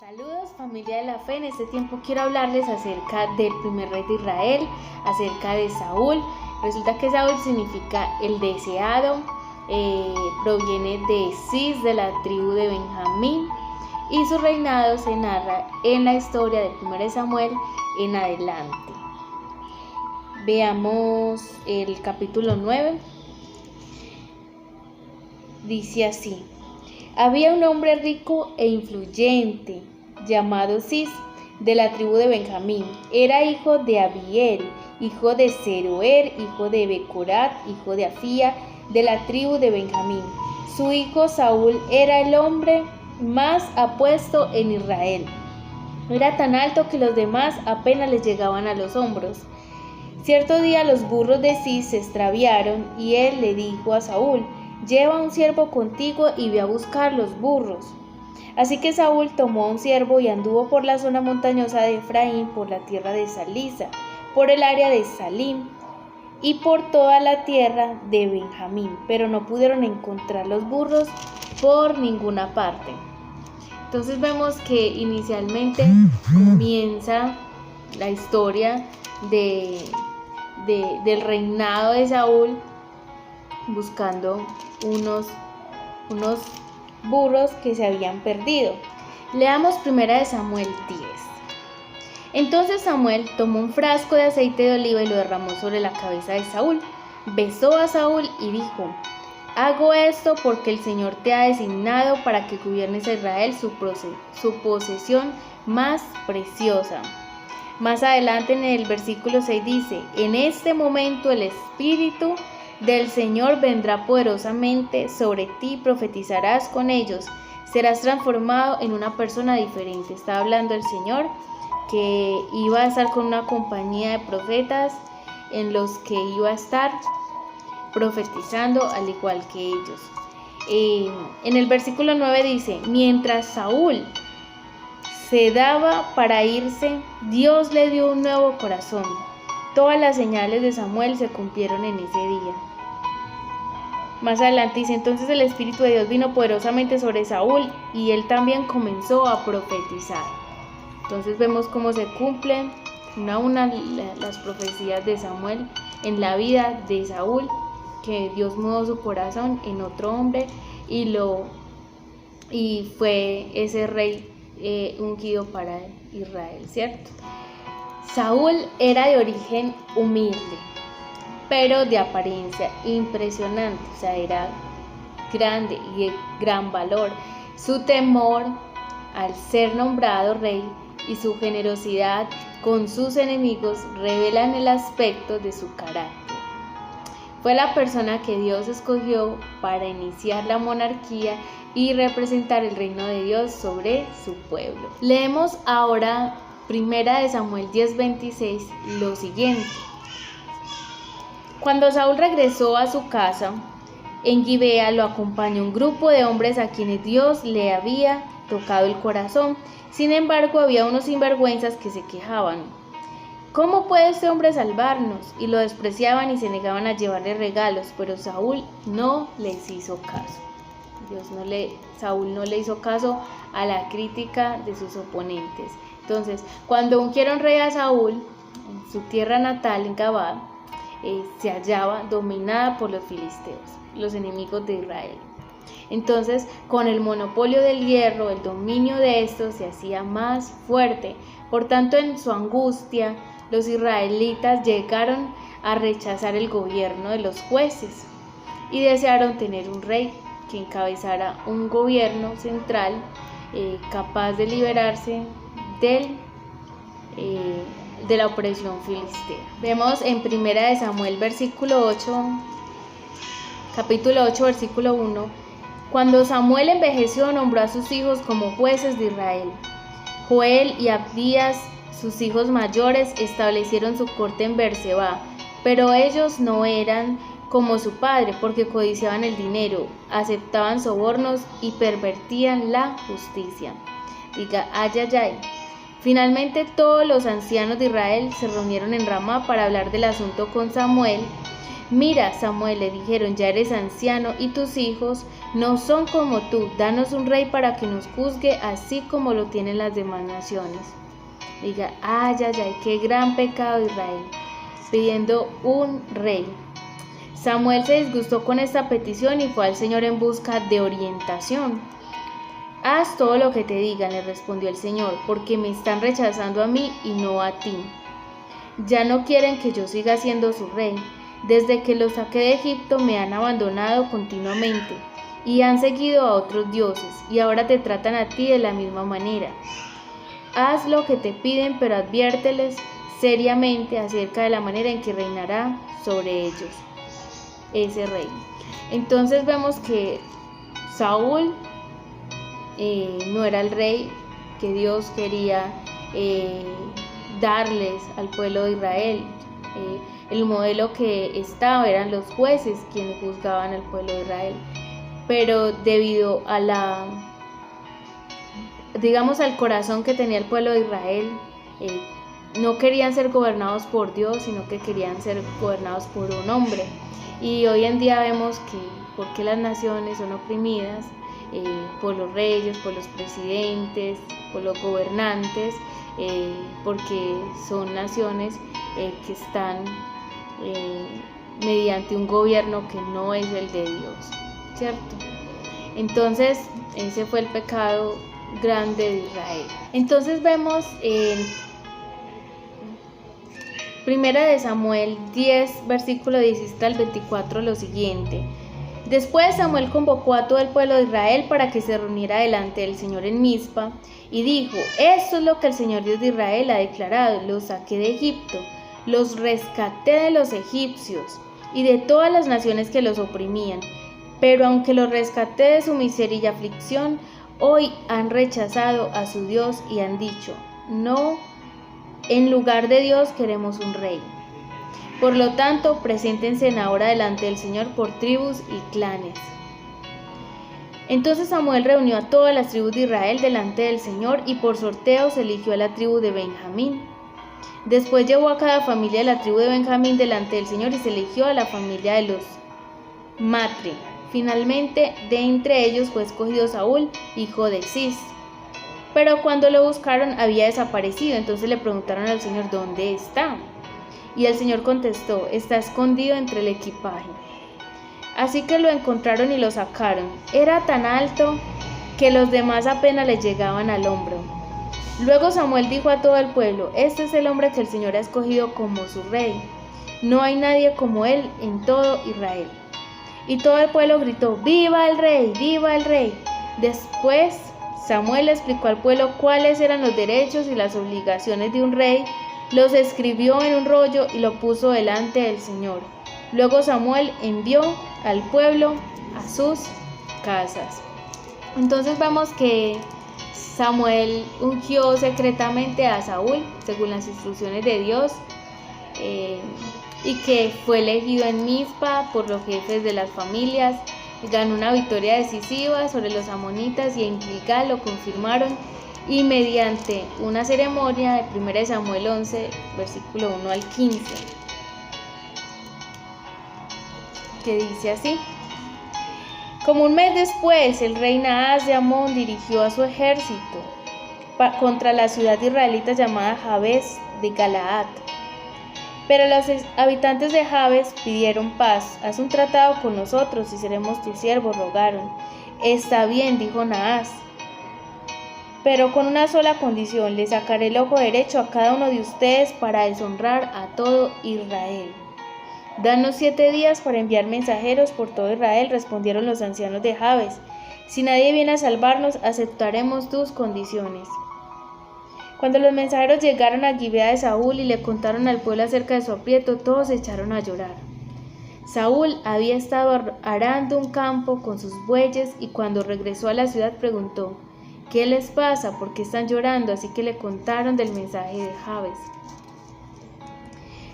Saludos familia de la fe, en este tiempo quiero hablarles acerca del primer rey de Israel, acerca de Saúl. Resulta que Saúl significa el deseado, proviene de Cis, de la tribu de Benjamín, y su reinado se narra en la historia del 1 Samuel en adelante. Veamos el capítulo 9, dice así: había un hombre rico e influyente llamado Cis, de la tribu de Benjamín. Era hijo de Abiel, hijo de Zeroer, hijo de Becorat, hijo de Afía, de la tribu de Benjamín. Su hijo Saúl era el hombre más apuesto en Israel. Era tan alto que los demás apenas les llegaban a los hombros. Cierto día los burros de Cis se extraviaron y él le dijo a Saúl: lleva un siervo contigo y ve a buscar los burros. Así que Saúl tomó a un siervo y anduvo por la zona montañosa de Efraín, por la tierra de Salisa, por el área de Salim y por toda la tierra de Benjamín, pero no pudieron encontrar los burros por ninguna parte. Entonces vemos que inicialmente comienza la historia del reinado de Saúl buscando unos burros que se habían perdido. Leamos 1 Samuel 10. Entonces Samuel tomó un frasco de aceite de oliva y lo derramó sobre la cabeza de Saúl. Besó a Saúl y dijo: hago esto porque el Señor te ha designado para que gobiernes a Israel, su posesión más preciosa. Más adelante en el versículo 6 dice: en este momento el Espíritu del Señor vendrá poderosamente sobre ti, profetizarás con ellos, serás transformado en una persona diferente. Está hablando el Señor que iba a estar con una compañía de profetas en los que iba a estar profetizando al igual que ellos. En el versículo 9 dice: mientras Saúl se daba para irse, Dios le dio un nuevo corazón. Todas las señales de Samuel se cumplieron en ese día. Más adelante dice: entonces el Espíritu de Dios vino poderosamente sobre Saúl y él también comenzó a profetizar. Entonces vemos cómo se cumplen una a una las profecías de Samuel en la vida de Saúl, que Dios mudó su corazón en otro hombre y fue ese rey ungido para Israel, ¿cierto? Saúl era de origen humilde, pero de apariencia impresionante, o sea, era grande y de gran valor. Su temor al ser nombrado rey y su generosidad con sus enemigos revelan el aspecto de su carácter. Fue la persona que Dios escogió para iniciar la monarquía y representar el reino de Dios sobre su pueblo. Leemos ahora 1 Samuel 10:26 lo siguiente: cuando Saúl regresó a su casa en Gibea, lo acompañó un grupo de hombres a quienes Dios le había tocado el corazón. Sin embargo, había unos sinvergüenzas que se quejaban: ¿cómo puede este hombre salvarnos? Y lo despreciaban y se negaban a llevarle regalos, pero Saúl no les hizo caso. Saúl no le hizo caso a la crítica de sus oponentes. Entonces, cuando ungieron rey a Saúl, en su tierra natal, en Gabá, se hallaba dominada por los filisteos, los enemigos de Israel. Entonces, con el monopolio del hierro, el dominio de estos se hacía más fuerte. Por tanto, en su angustia, los israelitas llegaron a rechazar el gobierno de los jueces y desearon tener un rey que encabezara un gobierno central capaz de liberarse de la opresión filistea. Vemos en 1 Samuel capítulo 8, versículo 1: cuando Samuel envejeció, nombró a sus hijos como jueces de Israel. Joel y Abdías, sus hijos mayores, establecieron su corte en Beerseba, pero ellos no eran como su padre, porque codiciaban el dinero, aceptaban sobornos y pervertían la justicia. Diga, ay, ay, ay. Finalmente todos los ancianos de Israel se reunieron en Ramá para hablar del asunto con Samuel. Mira, Samuel, le dijeron, ya eres anciano y tus hijos no son como tú, danos un rey para que nos juzgue así como lo tienen las demás naciones. Diga, ay, ay, ay, qué gran pecado Israel, pidiendo un rey. Samuel se disgustó con esta petición y fue al Señor en busca de orientación. Haz todo lo que te digan, le respondió el Señor, porque me están rechazando a mí y no a ti. Ya no quieren que yo siga siendo su rey. Desde que los saqué de Egipto me han abandonado continuamente y han seguido a otros dioses, y ahora te tratan a ti de la misma manera. Haz lo que te piden, pero adviérteles seriamente acerca de la manera en que reinará sobre ellos ese rey. Entonces vemos que Saúl no era el rey que Dios quería darles al pueblo de Israel. El modelo que estaba eran los jueces quienes juzgaban al pueblo de Israel, pero debido a al corazón que tenía el pueblo de Israel, no querían ser gobernados por Dios, sino que querían ser gobernados por un hombre. Y hoy en día vemos que porque las naciones son oprimidas por los reyes, por los presidentes, por los gobernantes, porque son naciones que están mediante un gobierno que no es el de Dios, ¿cierto? Entonces ese fue el pecado grande de Israel. Entonces vemos en Primera de Samuel 10, versículo 17 al 24 lo siguiente. Después Samuel convocó a todo el pueblo de Israel para que se reuniera delante del Señor en Mizpa y dijo, esto es lo que el Señor Dios de Israel ha declarado, los saqué de Egipto, los rescaté de los egipcios y de todas las naciones que los oprimían, pero aunque los rescaté de su miseria y aflicción, hoy han rechazado a su Dios y han dicho, no, en lugar de Dios queremos un rey. Por lo tanto, preséntense ahora delante del Señor por tribus y clanes. Entonces Samuel reunió a todas las tribus de Israel delante del Señor y por sorteo se eligió a la tribu de Benjamín. Después llevó a cada familia de la tribu de Benjamín delante del Señor y se eligió a la familia de los Matre. Finalmente, de entre ellos fue escogido Saúl, hijo de Cis. Pero cuando lo buscaron había desaparecido, entonces le preguntaron al Señor, ¿dónde está? Y el Señor contestó, está escondido entre el equipaje. Así que lo encontraron y lo sacaron. Era tan alto que los demás apenas le llegaban al hombro. Luego Samuel dijo a todo el pueblo, este es el hombre que el Señor ha escogido como su rey. No hay nadie como él en todo Israel. Y todo el pueblo gritó, ¡viva el rey! ¡Viva el rey! Después Samuel explicó al pueblo cuáles eran los derechos y las obligaciones de un rey, los escribió en un rollo y lo puso delante del Señor. Luego Samuel envió al pueblo a sus casas. Entonces vemos que Samuel ungió secretamente a Saúl, según las instrucciones de Dios, y que fue elegido en Mizpa por los jefes de las familias. Ganó una victoria decisiva sobre los amonitas y en Gilgal lo confirmaron y mediante una ceremonia de 1 Samuel 11, versículo 1 al 15, que dice así. Como un mes después, el rey Naas de Amón dirigió a su ejército contra la ciudad israelita llamada Jabes de Galaad. Pero los habitantes de Jabes pidieron paz. Haz un tratado con nosotros y seremos tus siervos, rogaron. Está bien, dijo Naas, pero con una sola condición, le sacaré el ojo derecho a cada uno de ustedes para deshonrar a todo Israel. Danos 7 días para enviar mensajeros por todo Israel, respondieron los ancianos de Jabes. Si nadie viene a salvarnos, aceptaremos tus condiciones. Cuando los mensajeros llegaron a Gibea de Saúl y le contaron al pueblo acerca de su aprieto, todos se echaron a llorar. Saúl había estado arando un campo con sus bueyes y cuando regresó a la ciudad preguntó, ¿qué les pasa? ¿Por qué están llorando? Así que le contaron del mensaje de Jabes.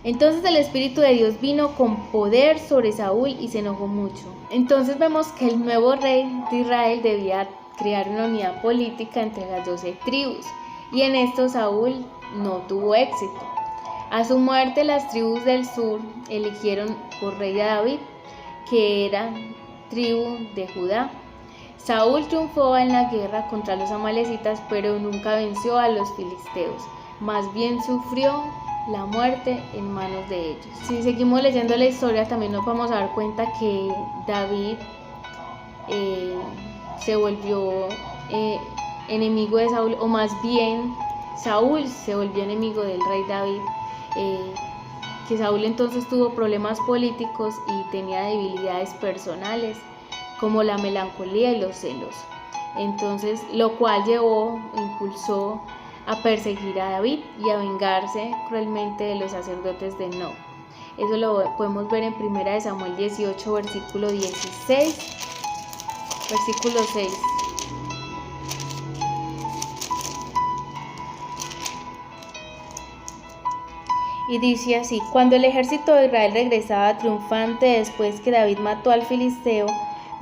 Entonces el Espíritu de Dios vino con poder sobre Saúl y se enojó mucho. Entonces vemos que el nuevo rey de Israel debía crear una unidad política entre las 12 tribus. Y en esto Saúl no tuvo éxito. A su muerte las tribus del sur eligieron por rey a David, que era tribu de Judá. Saúl triunfó en la guerra contra los amalecitas, pero nunca venció a los filisteos, más bien sufrió la muerte en manos de ellos. Si seguimos leyendo la historia, también nos vamos a dar cuenta que David se volvió enemigo de Saúl, o más bien Saúl se volvió enemigo del rey David, que Saúl entonces tuvo problemas políticos y tenía debilidades personales como la melancolía y los celos. Entonces, lo cual impulsó a perseguir a David y a vengarse cruelmente de los sacerdotes de Nob. Eso lo podemos ver en 1 Samuel 18, versículo 16, versículo 6. Y dice así: cuando el ejército de Israel regresaba triunfante después que David mató al filisteo,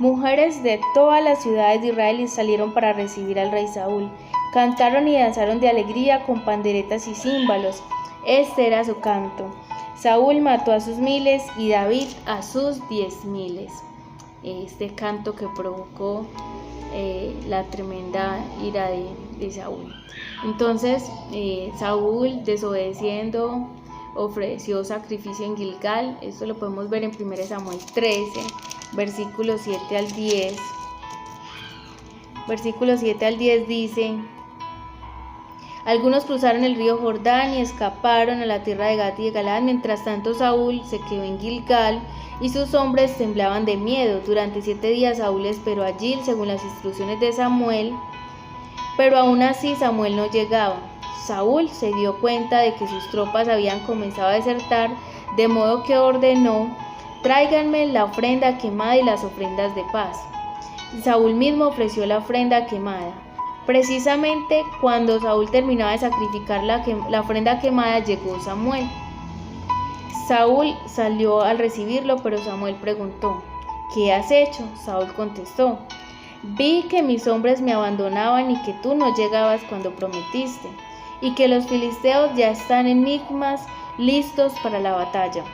mujeres de todas las ciudades de Israel salieron para recibir al rey Saúl. Cantaron y danzaron de alegría con panderetas y címbalos. Este era su canto: Saúl mató a sus miles y David a sus 10,000. Este canto que provocó la tremenda ira de Saúl. Entonces Saúl, desobedeciendo, ofreció sacrificio en Gilgal. Esto lo podemos ver en 1 Samuel 13, versículos 7 al 10. Versículos 7 al 10 dice: algunos cruzaron el río Jordán y escaparon a la tierra de Gat y de Galaad. Mientras tanto, Saúl se quedó en Gilgal y sus hombres temblaban de miedo. Durante 7 días Saúl esperó allí según las instrucciones de Samuel, pero aún así Samuel no llegaba. Saúl se dio cuenta de que sus tropas habían comenzado a desertar, de modo que ordenó: tráiganme la ofrenda quemada y las ofrendas de paz. Saúl mismo ofreció la ofrenda quemada. Precisamente cuando Saúl terminaba de sacrificar la ofrenda quemada, llegó Samuel. Saúl salió al recibirlo, pero Samuel preguntó: ¿qué has hecho? Saúl contestó: vi que mis hombres me abandonaban y que tú no llegabas cuando prometiste, y que los filisteos ya están en Micmas listos para la batalla.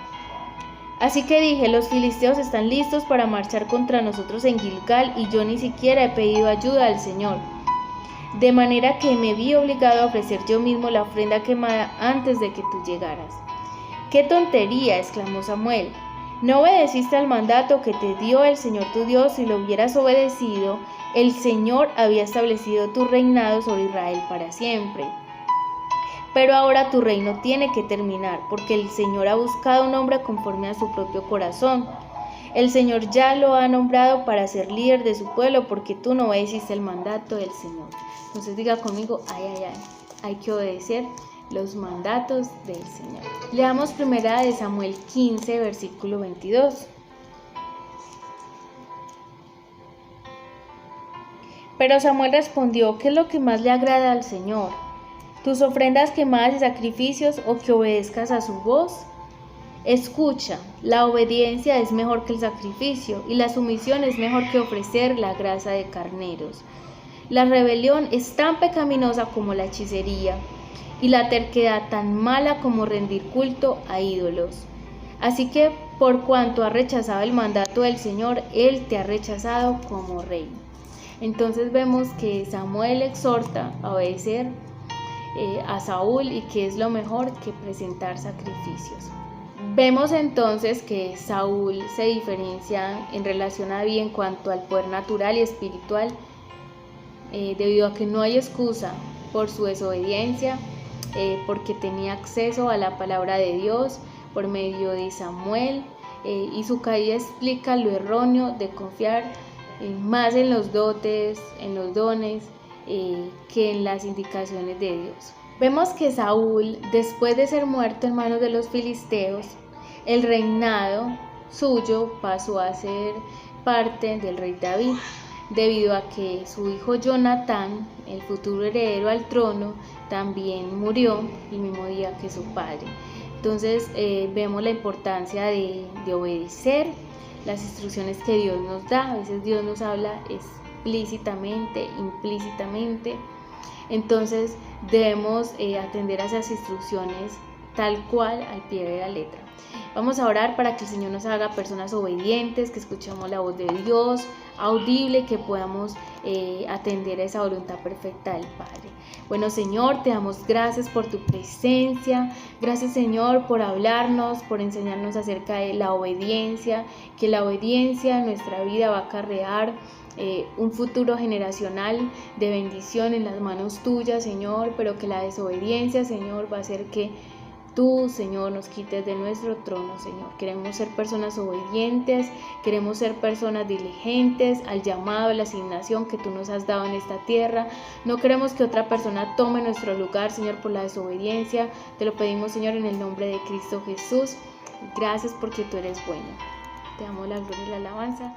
Así que dije: los filisteos están listos para marchar contra nosotros en Gilgal, y yo ni siquiera he pedido ayuda al Señor. De manera que me vi obligado a ofrecer yo mismo la ofrenda quemada antes de que tú llegaras. ¡Qué tontería!, exclamó Samuel. No obedeciste al mandato que te dio el Señor tu Dios. Si lo hubieras obedecido, el Señor había establecido tu reinado sobre Israel para siempre. Pero ahora tu reino tiene que terminar, porque el Señor ha buscado un hombre conforme a su propio corazón. El Señor ya lo ha nombrado para ser líder de su pueblo, porque tú no obedeciste el mandato del Señor. Entonces diga conmigo: hay que obedecer los mandatos del Señor. Leamos 1 Samuel 15, versículo 22. Pero Samuel respondió: ¿qué es lo que más le agrada al Señor? ¿Tus ofrendas quemadas y sacrificios, o que obedezcas a su voz? Escucha, la obediencia es mejor que el sacrificio, y la sumisión es mejor que ofrecer la grasa de carneros. La rebelión es tan pecaminosa como la hechicería, y la terquedad tan mala como rendir culto a ídolos. Así que, por cuanto has rechazado el mandato del Señor, Él te ha rechazado como rey. Entonces vemos que Samuel exhorta a obedecer a Saúl, y que es lo mejor que presentar sacrificios. Vemos entonces que Saúl se diferencia en relación a David en cuanto al poder natural y espiritual, debido a que no hay excusa por su desobediencia, porque tenía acceso a la palabra de Dios por medio de Samuel, y su caída explica lo erróneo de confiar más en los dotes, en los dones, que en las indicaciones de Dios. Vemos que Saúl, después de ser muerto en manos de los filisteos, el reinado suyo pasó a ser parte del rey David, debido a que su hijo Jonatán, el futuro heredero al trono, también murió el mismo día que su padre. Entonces vemos la importancia de obedecer las instrucciones que Dios nos da. A veces Dios nos habla explícitamente, implícitamente. Entonces debemos atender a esas instrucciones tal cual, al pie de la letra. Vamos a orar para que el Señor nos haga personas obedientes, que escuchemos la voz de Dios, audible, que podamos atender a esa voluntad perfecta del Padre. Bueno, Señor, te damos gracias por tu presencia, gracias, Señor, por hablarnos, por enseñarnos acerca de la obediencia, que la obediencia en nuestra vida va a acarrear un futuro generacional de bendición en las manos tuyas, Señor, pero que la desobediencia, Señor, va a hacer que tú, Señor, nos quites de nuestro trono, Señor. Queremos ser personas obedientes, queremos ser personas diligentes al llamado, a la asignación que tú nos has dado en esta tierra. No queremos que otra persona tome nuestro lugar, Señor, por la desobediencia. Te lo pedimos, Señor, en el nombre de Cristo Jesús. Gracias porque tú eres bueno. Te damos la gloria y la alabanza.